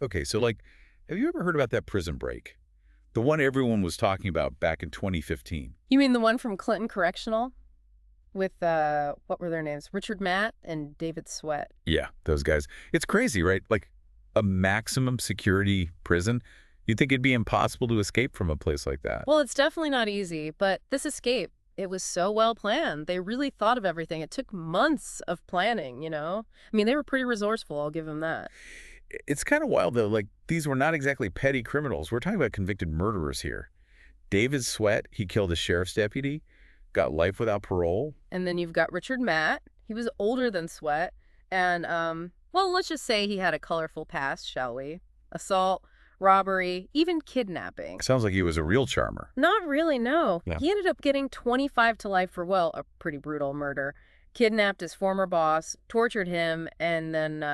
Okay, so have you ever heard about that prison break? The one everyone was talking about back in 2015. You mean the one from Clinton Correctional with, what were their names? Richard Matt and David Sweat. Yeah, those guys. It's crazy, right? Like a maximum security prison. You'd think it'd be impossible to escape from a place like that. Well, it's definitely not easy, but this escape, it was so well planned. They really thought of everything. It took months of planning, you know? I mean, they were pretty resourceful, I'll give them that. It's kind of wild, though. Like, these were not exactly petty criminals. We're talking about convicted murderers here. David Sweat, he killed a sheriff's deputy, got life without parole. And then you've got Richard Matt. He was older than Sweat. And, well, let's just say he had a colorful past, shall we? Assault, robbery, even kidnapping. Sounds like he was a real charmer. Not really, no. Yeah. He ended up getting 25 to life for, well, a pretty brutal murder. Kidnapped his former boss, tortured him, and then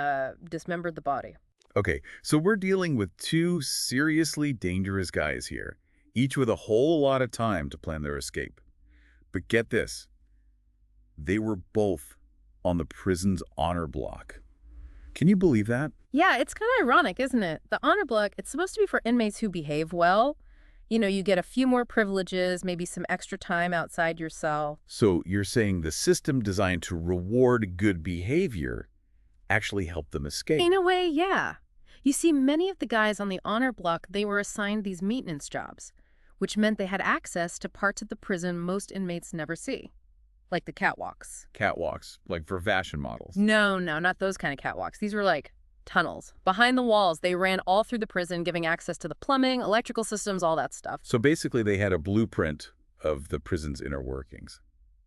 dismembered the body. Okay, so we're dealing with two seriously dangerous guys here, each with a whole lot of time to plan their escape. But get this, they were both on the prison's honor block. Can you believe that? Yeah, it's kind of ironic, isn't it? The honor block, it's supposed to be for inmates who behave well. You know, you get a few more privileges, maybe some extra time outside your cell. So you're saying the system designed to reward good behavior actually helped them escape? In a way, yeah. You see, many of the guys on the honor block, they were assigned these maintenance jobs, which meant they had access to parts of the prison most inmates never see, like the catwalks. Catwalks, like for fashion models. No, not those kind of catwalks. These were like tunnels. Behind the walls, they ran all through the prison, giving access to the plumbing, electrical systems, all that stuff. So basically they had a blueprint of the prison's inner workings.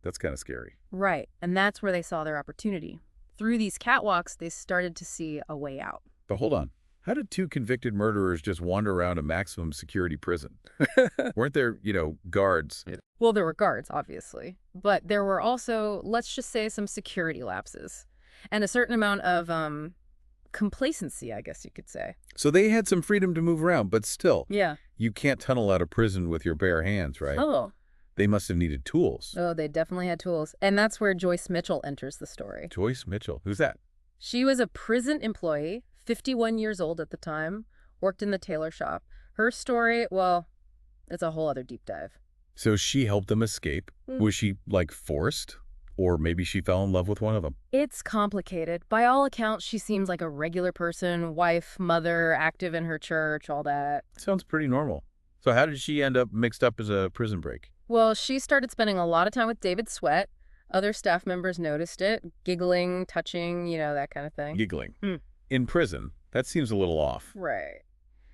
That's kind of scary. Right, and that's where they saw their opportunity. Through these catwalks, they started to see a way out. But hold on. How did two convicted murderers just wander around a maximum security prison? Weren't there, guards? Well, there were guards, obviously, but there were also, let's just say, some security lapses and a certain amount of complacency, I guess you could say. So they had some freedom to move around, but still, Yeah. you can't tunnel out of prison with your bare hands, right? Oh. They must have needed tools. Oh, they definitely had tools. And that's where Joyce Mitchell enters the story. Joyce Mitchell. Who's that? She was a prison employee, 51 years old at the time, worked in the tailor shop. Her story, well, it's a whole other deep dive. So she helped them escape. Was she, forced? Or maybe she fell in love with one of them? It's complicated. By all accounts, she seems like a regular person, wife, mother, active in her church, all that. Sounds pretty normal. So how did she end up mixed up as a prison break? Well, she started spending a lot of time with David Sweat. Other staff members noticed it, giggling, touching, that kind of thing. Giggling. In prison, that seems a little off. Right.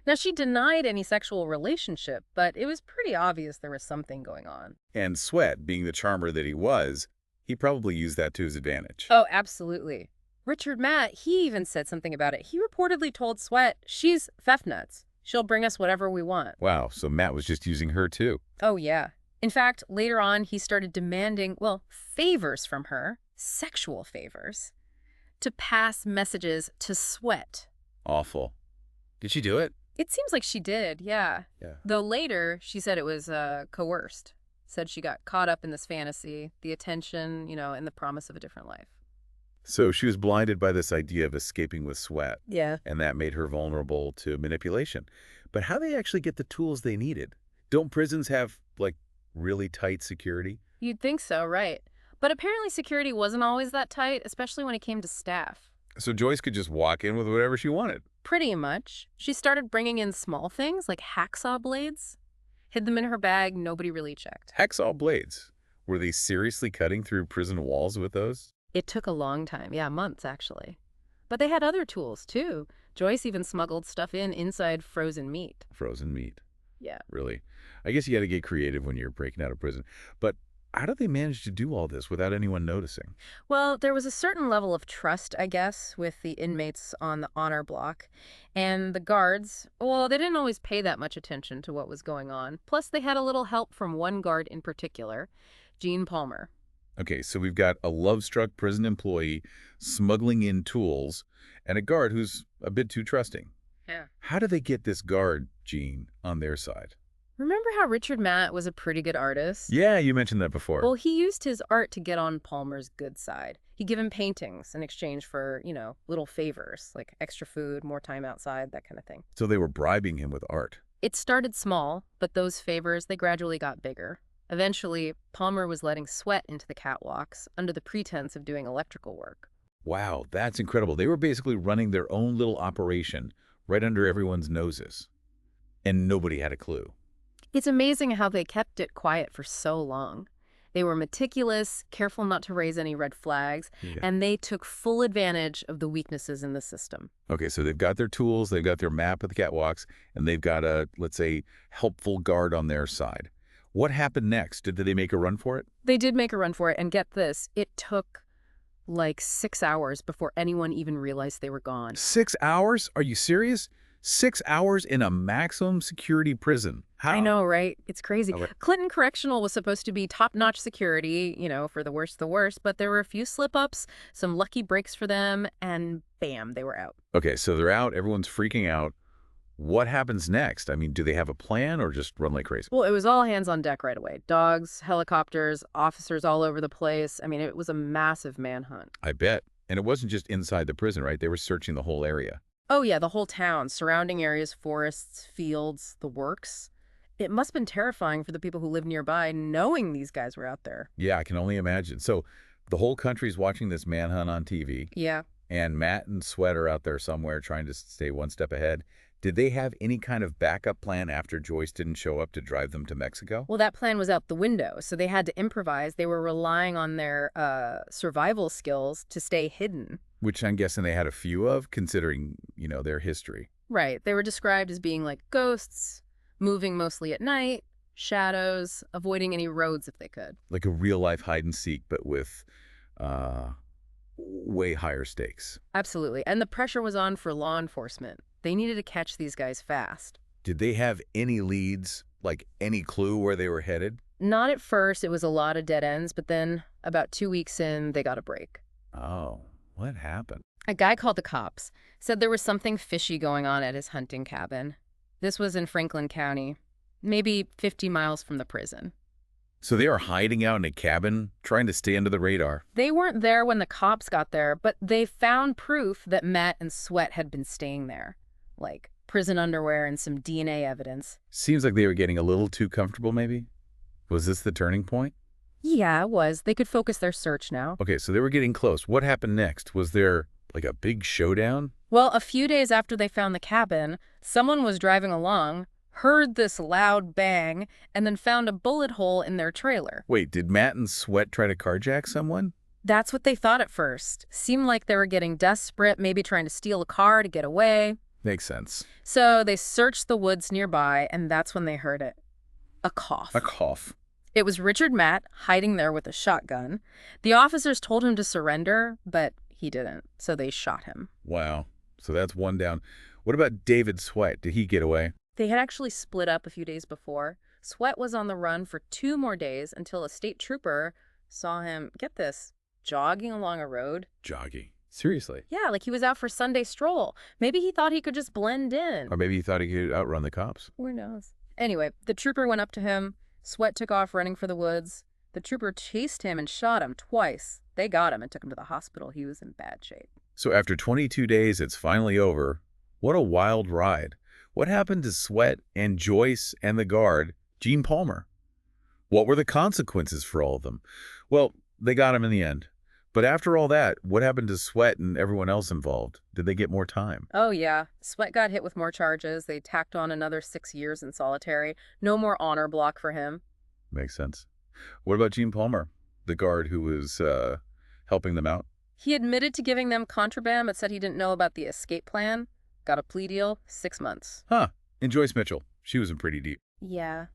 Now, she denied any sexual relationship, but it was pretty obvious there was something going on. And Sweat, being the charmer that he was, he probably used that to his advantage. Oh, absolutely. Richard Matt, he even said something about it. He reportedly told Sweat, she's nuts. She'll bring us whatever we want. Wow, so Matt was just using her too. Oh, yeah. In fact, later on, he started demanding, well, favors from her, sexual favors, to pass messages to Sweat. Awful. Did she do it? It seems like she did, yeah. Yeah. Though later, she said it was coerced. Said she got caught up in this fantasy, the attention, and the promise of a different life. So she was blinded by this idea of escaping with Sweat. Yeah. And that made her vulnerable to manipulation. But how they actually get the tools they needed? Don't prisons have, really tight security? You'd think so, right. But apparently security wasn't always that tight, especially when it came to staff. So Joyce could just walk in with whatever she wanted. Pretty much. She started bringing in small things like hacksaw blades. Hid them in her bag, nobody really checked. Hacksaw blades. Were they seriously cutting through prison walls with those? It took a long time, yeah, months actually. But they had other tools too. Joyce even smuggled stuff inside frozen meat. Frozen meat. Yeah. Really. I guess you got to get creative when you're breaking out of prison. But how did they manage to do all this without anyone noticing? Well, there was a certain level of trust, I guess, with the inmates on the honor block. And the guards, well, they didn't always pay that much attention to what was going on. Plus, they had a little help from one guard in particular, Gene Palmer. Okay, so we've got a love-struck prison employee smuggling in tools and a guard who's a bit too trusting. Yeah. How do they get this guard, Gene, on their side? Remember how Richard Matt was a pretty good artist? Yeah, you mentioned that before. Well, he used his art to get on Palmer's good side. He'd give him paintings in exchange for, little favors, like extra food, more time outside, that kind of thing. So they were bribing him with art. It started small, but those favors, they gradually got bigger. Eventually, Palmer was letting Sweat into the catwalks under the pretense of doing electrical work. Wow, that's incredible. They were basically running their own little operation right under everyone's noses. And nobody had a clue. It's amazing how they kept it quiet for so long. They were meticulous, careful not to raise any red flags, Yeah. and they took full advantage of the weaknesses in the system. Okay, so they've got their tools, they've got their map of the catwalks, and they've got a, let's say, helpful guard on their side. What happened next? Did they make a run for it? They did make a run for it, and get this, it took like 6 hours before anyone even realized they were gone. 6 hours? Are you serious? 6 hours in a maximum security prison. How? I know, right? It's crazy. Oh, wait. Clinton Correctional was supposed to be top-notch security, for the worst, but there were a few slip-ups, some lucky breaks for them, and bam, they were out. Okay, so they're out, everyone's freaking out. What happens next? I mean, do they have a plan or just run like crazy? Well, it was all hands on deck right away. Dogs, helicopters, officers all over the place. I mean, it was a massive manhunt. I bet. And it wasn't just inside the prison, right? They were searching the whole area. Oh, yeah, the whole town, surrounding areas, forests, fields, the works. It must have been terrifying for the people who lived nearby, knowing these guys were out there. Yeah, I can only imagine. So the whole country's watching this manhunt on TV, Yeah. and Matt and Sweat are out there somewhere trying to stay one step ahead. Did they have any kind of backup plan after Joyce didn't show up to drive them to Mexico? Well, that plan was out the window, so they had to improvise. They were relying on their survival skills to stay hidden. Which I'm guessing they had a few of, considering, their history. Right. They were described as being like ghosts, moving mostly at night, shadows, avoiding any roads if they could. Like a real-life hide-and-seek, but with way higher stakes. Absolutely. And the pressure was on for law enforcement. They needed to catch these guys fast. Did they have any leads, like any clue where they were headed? Not at first. It was a lot of dead ends, but then about 2 weeks in, they got a break. Oh, what happened? A guy called the cops, said there was something fishy going on at his hunting cabin. This was in Franklin County, maybe 50 miles from the prison. So they are hiding out in a cabin, trying to stay under the radar. They weren't there when the cops got there, but they found proof that Matt and Sweat had been staying there, like prison underwear and some DNA evidence. Seems like they were getting a little too comfortable, maybe? Was this the turning point? Yeah, it was. They could focus their search now. Okay, so they were getting close. What happened next? Was there, like, a big showdown? Well, a few days after they found the cabin, someone was driving along, heard this loud bang, and then found a bullet hole in their trailer. Wait, did Matt and Sweat try to carjack someone? That's what they thought at first. Seemed like they were getting desperate, maybe trying to steal a car to get away. Makes sense. So they searched the woods nearby, and that's when they heard it. A cough. A cough. It was Richard Matt hiding there with a shotgun. The officers told him to surrender, but he didn't, so they shot him. Wow. So that's one down. What about David Sweat? Did he get away? They had actually split up a few days before. Sweat was on the run for 2 more days until a state trooper saw him, get this, jogging along a road. Jogging. Seriously? Yeah, like he was out for Sunday stroll. Maybe he thought he could just blend in. Or maybe he thought he could outrun the cops. Who knows? Anyway, the trooper went up to him. Sweat took off running for the woods. The trooper chased him and shot him twice. They got him and took him to the hospital. He was in bad shape. So after 22 days, it's finally over. What a wild ride. What happened to Sweat and Joyce and the guard, Gene Palmer? What were the consequences for all of them? Well, they got him in the end. But after all that, what happened to Sweat and everyone else involved? Did they get more time? Oh, yeah. Sweat got hit with more charges. They tacked on another 6 years in solitary. No more honor block for him. Makes sense. What about Gene Palmer, the guard who was helping them out? He admitted to giving them contraband, but said he didn't know about the escape plan. Got a plea deal, 6 months. Huh. And Joyce Mitchell. She was in pretty deep. Yeah.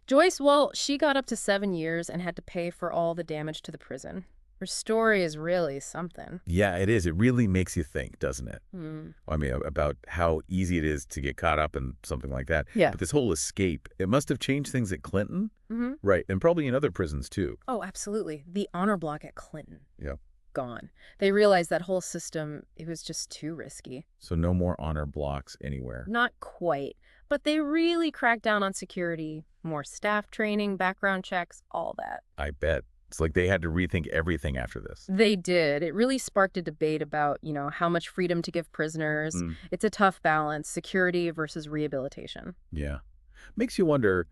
Joyce, well, she got up to 7 years and had to pay for all the damage to the prison. Her story is really something. Yeah, it is. It really makes you think, doesn't it? I mean, about how easy it is to get caught up in something like that. Yeah. But this whole escape, it must have changed things at Clinton. Mm-hmm. Right. And probably in other prisons, too. Oh, absolutely. The honor block at Clinton. Yeah. Gone. They realized that whole system, it was just too risky. So no more honor blocks anywhere. Not quite. But they really cracked down on security. More staff training, background checks, all that. I bet. It's like they had to rethink everything after this. They did. It really sparked a debate about, how much freedom to give prisoners. Mm, It's a tough balance, security versus rehabilitation. yeah. Makes you wonder,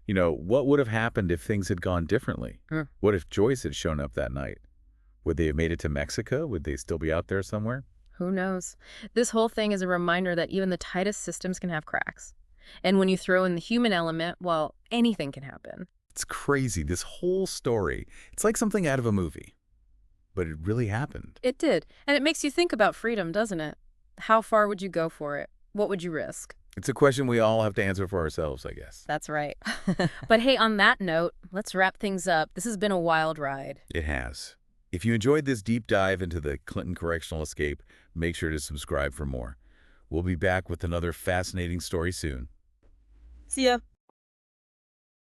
what would have happened if things had gone differently? Mm. What if Joyce had shown up that night? Would they have made it to Mexico? Would they still be out there somewhere? Who knows? This whole thing is a reminder that even the tightest systems can have cracks. And when you throw in the human element, well, anything can happen. It's crazy, this whole story. It's like something out of a movie. But it really happened. It did. And it makes you think about freedom, doesn't it? How far would you go for it? What would you risk? It's a question we all have to answer for ourselves, I guess. That's right. But hey, on that note, let's wrap things up. This has been a wild ride. It has. If you enjoyed this deep dive into the Clinton Correctional Escape, make sure to subscribe for more. We'll be back with another fascinating story soon. See ya.